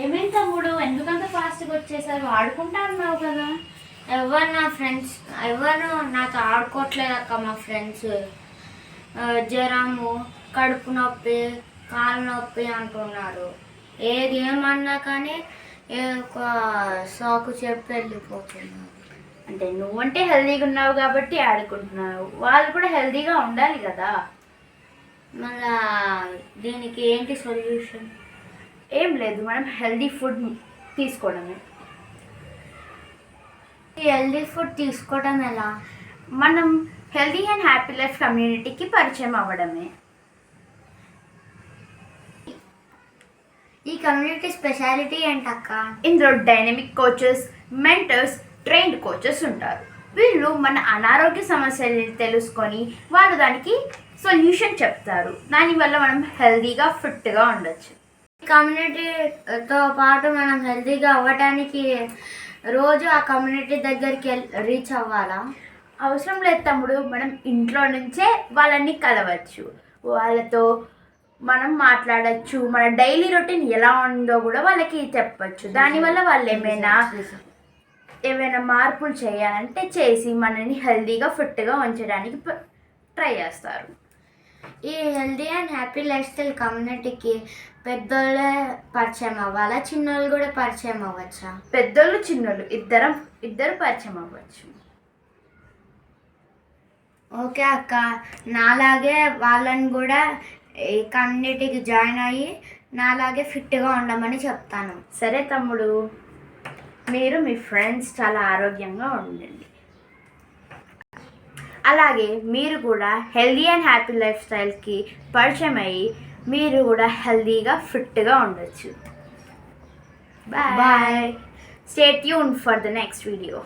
ఏమేం తమ్ముడు ఎందుకంత ఫాస్ట్గా వచ్చేసారు? ఆడుకుంటా అన్నావు కదా. ఎవరు నా ఫ్రెండ్స్ ఎవరు నాతో ఆడుకోవట్లేదు అక్క. మా ఫ్రెండ్స్ జ్వరము, కడుపు నొప్పి, కాలు నొప్పి అంటున్నారు. ఏది ఏమన్నా కానీ ఒక సాకు చెప్పి వెళ్ళిపోతున్నారు. అంటే నువ్వంటే హెల్దీగా ఉన్నావు కాబట్టి ఆడుకుంటున్నావు, వాళ్ళు కూడా హెల్దీగా ఉండాలి కదా. మళ్ళా దీనికి ఏంటి సొల్యూషన్? ఏం లేదు, మనం హెల్దీ ఫుడ్ తీసుకోవడమే. ఈ హెల్దీ ఫుడ్ తీసుకోవడం ఎలా? మనం హెల్దీ అండ్ హ్యాపీ లైఫ్ కమ్యూనిటీకి పరిచయం అవ్వడమే. ఈ కమ్యూనిటీ స్పెషాలిటీ ఏంటక్క? ఇందులో dynamic coaches, mentors, trained coaches ఉంటారు. వీళ్ళు మన అనారోగ్య సమస్యల్ని తెలుసుకొని వాళ్ళు దానికి సొల్యూషన్ చెప్తారు. దానివల్ల మనం హెల్దీగా ఫిట్గా ఉండొచ్చు. కమ్యూనిటీతో పాటు మనం హెల్తీగా అవ్వడానికి రోజు ఆ కమ్యూనిటీ దగ్గరికి రీచ్ అవ్వాలా? అవసరం లేదు తమ్ముడు, మనం ఇంట్లో నుంచే వాళ్ళని కలవచ్చు, వాళ్ళతో మనం మాట్లాడచ్చు, మన డైలీ రొటీన్ ఎలా ఉందో కూడా వాళ్ళకి చెప్పచ్చు. దానివల్ల వాళ్ళు ఏమైనా మార్పులు చేయాలంటే చేసి మనని హెల్తీగా ఫిట్గా ఉంచడానికి ట్రై చేస్తారు. ఈ healthy and happy life style కమ్యూనిటీకి పెద్దోళ్ళే పరిచయం అవ్వాలా, చిన్నోళ్ళు కూడా పరిచయం అవ్వచ్చా? పెద్దోళ్ళు చిన్నోళ్ళు ఇద్దరు పరిచయం అవ్వచ్చు. ఓకే అక్క, నాలాగే వాళ్ళని కూడా ఈ కమ్యూనిటీకి జాయిన్ అయ్యి నాలాగే ఫిట్గా ఉండమని చెప్తాను. సరే తమ్ముడు, మీరు మీ ఫ్రెండ్స్ చాలా ఆరోగ్యంగా ఉండండి. అలాగే మీరు కూడా హెల్దీ అండ్ హ్యాపీ లైఫ్ స్టైల్కి పరిచయం అయ్యి మీరు కూడా హెల్దీగా ఫిట్గా ఉండొచ్చు. Bye. Stay tuned for the next video.